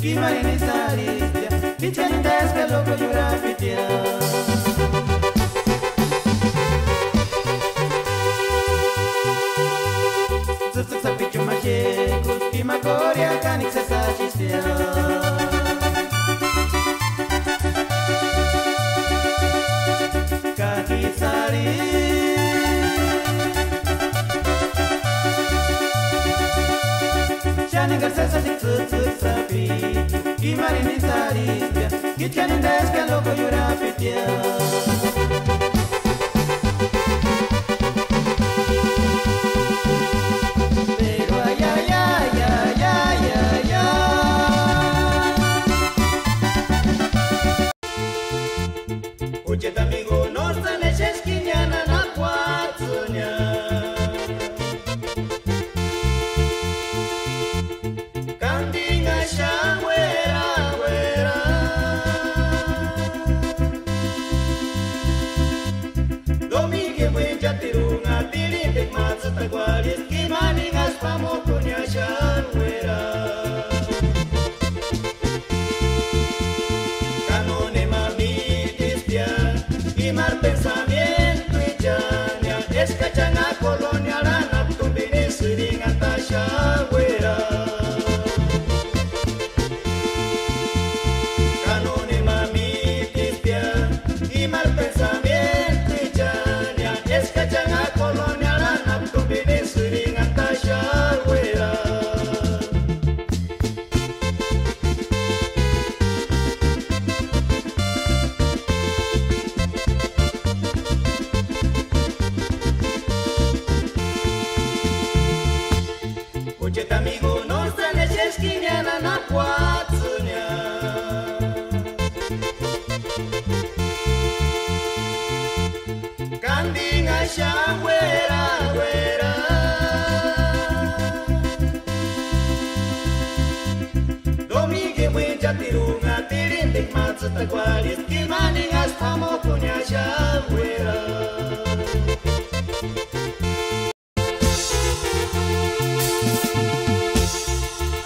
Kimarini Saristia, Pichanindeska Loco Yurapitia. Zutsuk Sapichu Macheku, Kimakoria Kanik Sasachistia. Kaki Sari Shaninga Sasachik Zutsuk Sapichu, Kimarini Saristia, Pichanindeska Loco Yurapitia. Ucet amigo nos taneches kinyana na kwatsunya Kandinga shawera wera Domingue mwenja tirunga tilindek matsu tagwaris Kimaningas pamokunya shawera Quimar pensamiento y llania es cachanga colonial anaptumbini siringan tashawera Canone mami tipia Quimar pensamiento y llania es cachanga colonial anaptumbini siringan tashawera Ucet amigo nos taneches kinyana na kwatsunya Kandinga shawera wera Domingue mwenja tirunga tirindik matsu tagwalis Kimaningas pamokunya shawera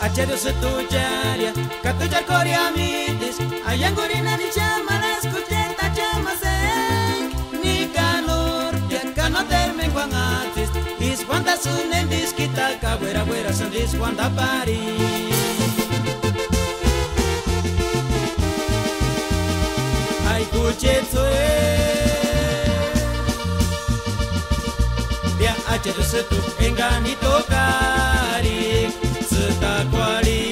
Acedo setujaria, katujar koriamitis, ayangurina di chama la escucheta chama sen, ni canor, ya cano terme guangatis, is cuanta sunen disquita, cabuera buera son dis cuanta pari. Ay cuchetsue, dia acedo setu enganito cari. Takwali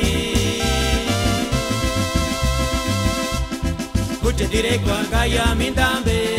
Kuche dire kwa gaya mindambe